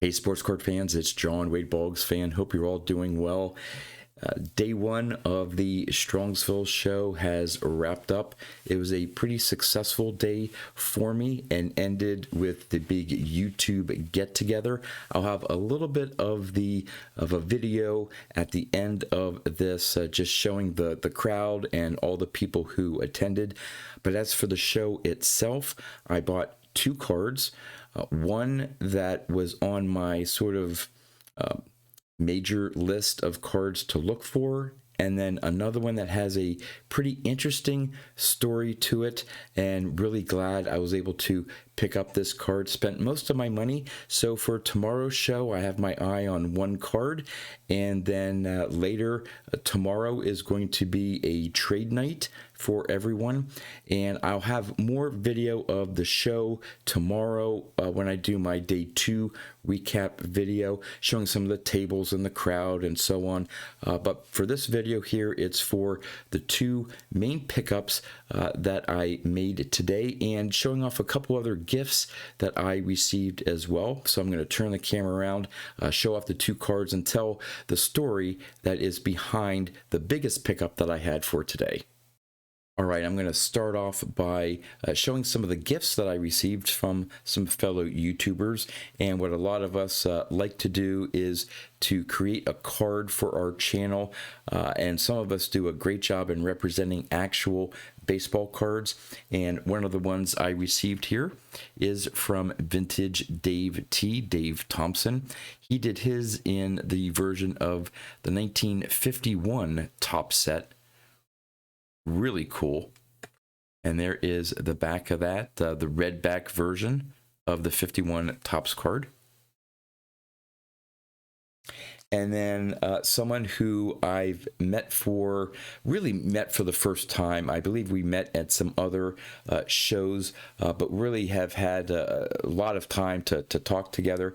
Hey, sports card fans, it's John, Wade Boggs fan. Hope you're all doing well. Day one of the Strongsville Show has wrapped up. It was a pretty successful day for me and ended with the big YouTube get-together. I'll have a little bit of a video at the end of this, just showing the crowd and all the people who attended. But as for the show itself, I bought two cards. One that was on my sort of major list of cards to look for, and then another one that has a pretty interesting story to it, and really glad I was able to pick up this card. Spent most of my money, so for tomorrow's show I have my eye on one card, and then later tomorrow is going to be a trade night for everyone, and I'll have more video of the show tomorrow when I do my day 2 recap video showing some of the tables and the crowd and so on, but for this video here, it's for the two main pickups that I made today, and showing off a couple other gifts that I received as well. So I'm going to turn the camera around, show off the two cards, and tell the story that is behind the biggest pickup that I had for today. All right, I'm going to start off by showing some of the gifts that I received from some fellow YouTubers. And what a lot of us like to do is to create a card for our channel. And some of us do a great job in representing actual baseball cards. And one of the ones I received here is from Vintage Dave T, Dave Thompson. He did his in the version of the 1951 Top set. Really cool. And there is the back of that, the red back version of the 51 Topps card. And then someone who I've really met for the first time. I believe we met at some other shows, but really have had a lot of time to talk together,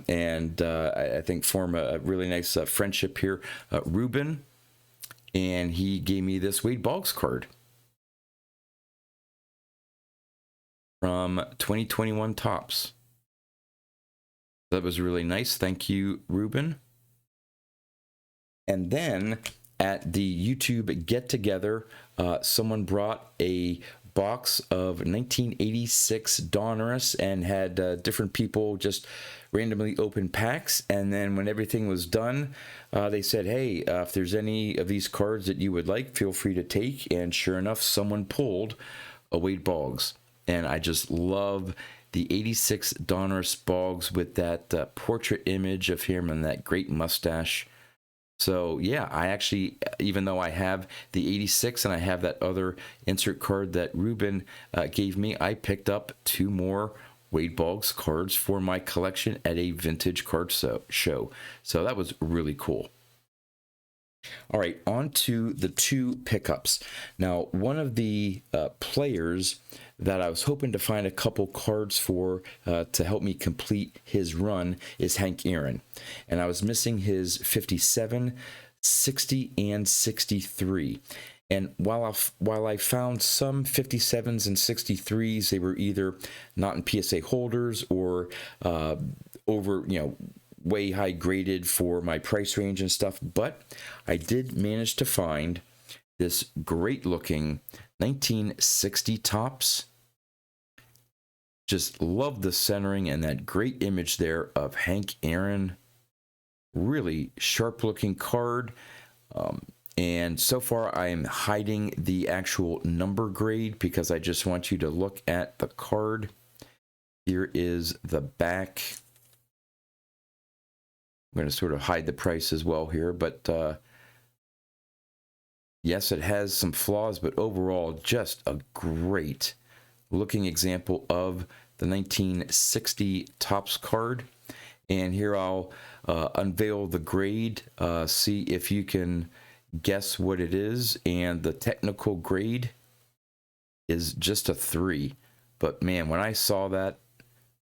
and I think form a really nice friendship here. Ruben. And he gave me this Wade Boggs card from 2021 Topps. That was really nice. Thank you, Ruben. And then at the YouTube get-together, someone brought a box of 1986 Donruss and had different people just randomly open packs, and then when everything was done, they said, hey, if there's any of these cards that you would like, feel free to take. And sure enough, someone pulled a Wade Boggs, and I just love the 86 Donruss Boggs with that portrait image of him and that great mustache. So yeah, I actually, even though I have the 86 and I have that other insert card that Ruben gave me, I picked up two more Wade Boggs cards for my collection at a vintage card show. So that was really cool. All right, on to the two pickups. Now, one of the players that I was hoping to find a couple cards for to help me complete his run is Hank Aaron. And I was missing his 57, 60, and 63. And while I found some 57s and 63s, they were either not in PSA holders or over, way high graded for my price range and stuff. But I did manage to find this great looking 1960 Topps. Just love the centering and that great image there of Hank Aaron. Really sharp looking card. And so far I am hiding the actual number grade because I just want you to look at the card. Here is the back. I'm going to sort of hide the price as well here, but yes, it has some flaws, but overall just a great looking example of the 1960 Topps card. And here I'll unveil the grade, see if you can guess what it is. And the technical grade is just a 3. But man, when I saw that,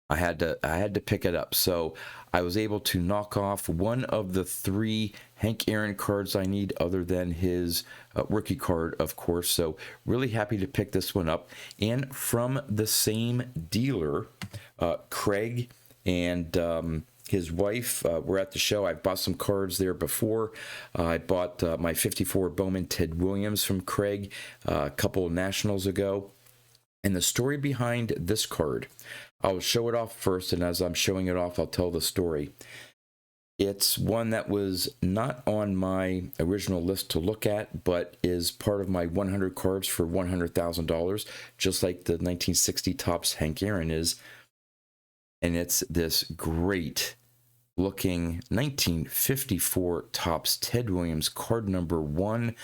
I had to pick it up. So I was able to knock off one of the 3 Hank Aaron cards I need, other than his rookie card, of course. So really happy to pick this one up. And from the same dealer, Craig and his wife were at the show. I bought some cards there before. I bought my 54 Bowman Ted Williams from Craig a couple of nationals ago. And the story behind this card, I'll show it off first, and as I'm showing it off, I'll tell the story. It's one that was not on my original list to look at, but is part of my 100 cards for $100,000, just like the 1960 Topps Hank Aaron is. And it's this great looking 1954 Topps Ted Williams card number 1.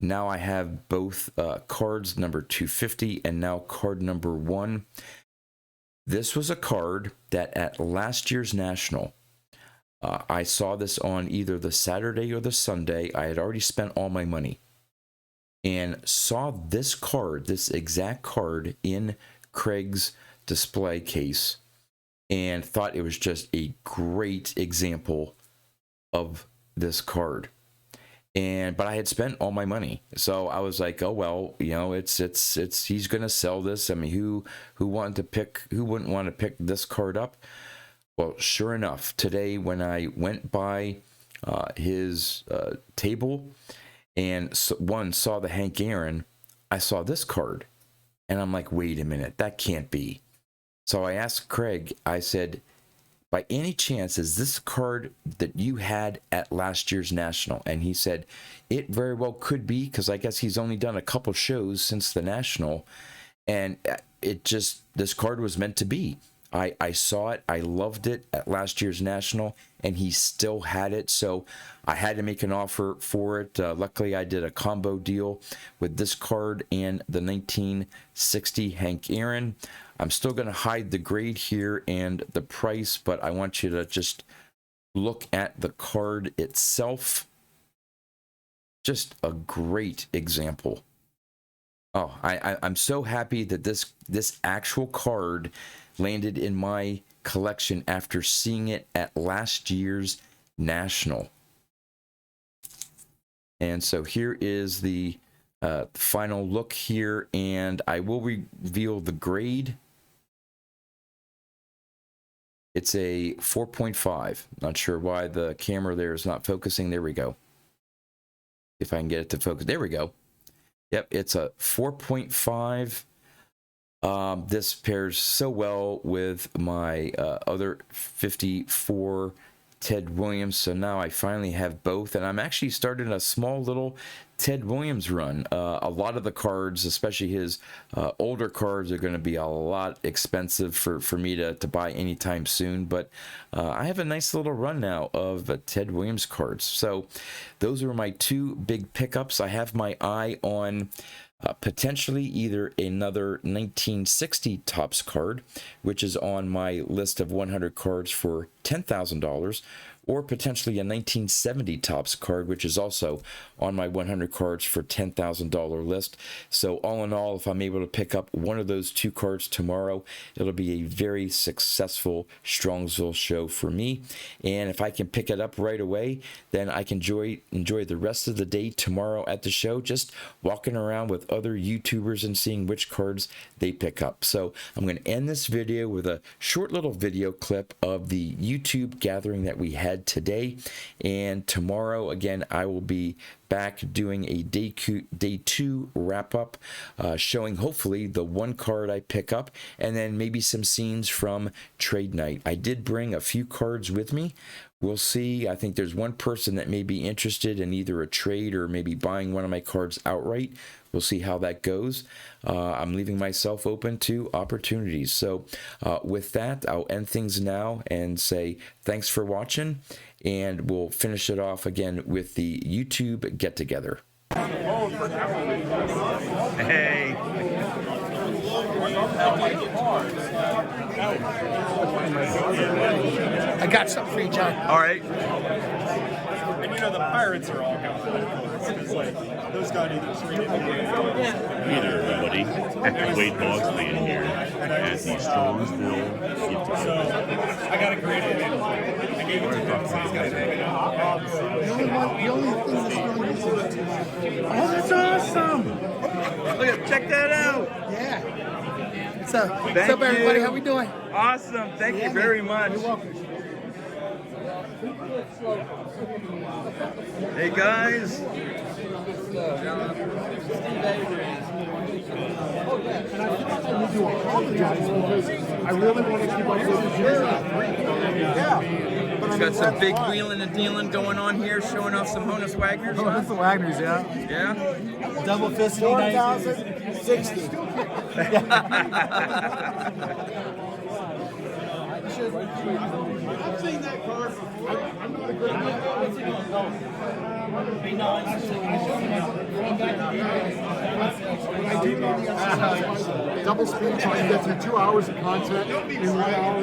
Now I have both cards number 250 and now card number 1. This was a card that at last year's National, I saw this on either the Saturday or the Sunday. I had already spent all my money and saw this card, this exact card in Craig's display case, and thought it was just a great example of this card. But I had spent all my money, so I was like, oh well, you know, it's he's gonna sell this. I mean, who wouldn't want to pick this card up? Well, sure enough, today when I went by his table and saw the Hank Aaron, I saw this card, and I'm like, wait a minute, that can't be. So I asked Craig, I said, by any chance, is this card that you had at last year's National? And he said, it very well could be, because I guess he's only done a couple shows since the National, and this card was meant to be. I saw it, I loved it at last year's National, and he still had it, so I had to make an offer for it. Luckily, I did a combo deal with this card and the 1960 Hank Aaron. I'm still going to hide the grade here and the price, but I want you to just look at the card itself. Just a great example. Oh, I'm so happy that this actual card landed in my collection after seeing it at last year's National. And so here is the final look here, and I will reveal the grade. It's a 4.5. Not sure why the camera there is not focusing. There we go. If I can get it to focus. There we go. Yep, it's a 4.5. This pairs so well with my other 54 Ted Williams, so now I finally have both, and I'm actually starting a small little Ted Williams run. A lot of the cards, especially his older cards, are going to be a lot expensive for me to buy anytime soon, but I have a nice little run now of Ted Williams cards. So those are my two big pickups. I have my eye on potentially either another 1960 Topps card, which is on my list of 100 cards for $10,000, or potentially a 1970 Topps card, which is also on my 100 cards for $10,000 list. So all in all, if I'm able to pick up one of those two cards tomorrow, it'll be a very successful Strongsville show for me. And if I can pick it up right away, then I can enjoy the rest of the day tomorrow at the show, just walking around with other YouTubers and seeing which cards they pick up. So I'm going to end this video with a short little video clip of the YouTube gathering that we had today, and tomorrow again I will be back doing a day two wrap up, showing hopefully the one card I pick up, and then maybe some scenes from trade night. I did bring a few cards with me. We'll see. I think there's one person that may be interested in either a trade or maybe buying one of my cards outright. We'll see how that goes. I'm leaving myself open to opportunities. So with that, I'll end things now and say thanks for watching, and we'll finish it off again with the YouTube get-together. Hey. I got something for you, John. All right. And you know the Pirates are all coming. It's like those got either straight in the game. Hey there, everybody. Wade Boggs being here at the Strongsville Show. So I got a great idea. I gave it to them. So these guys are hanging out. The only thing that's really is Oh, that's awesome. Look at, check that out. yeah. What's up? What's Thank up, everybody? you. How we doing? Awesome. Thank you very much. Hey guys. I really want to keep up with We've got some big wheeling and dealing going on here, showing off some Honus Wagners. Oh, that's the Wagners, yeah. Yeah. Double fisted 4,060. I've seen that car before. I'm not a great double speed, so I can get through 2 hours of content in 1 hour.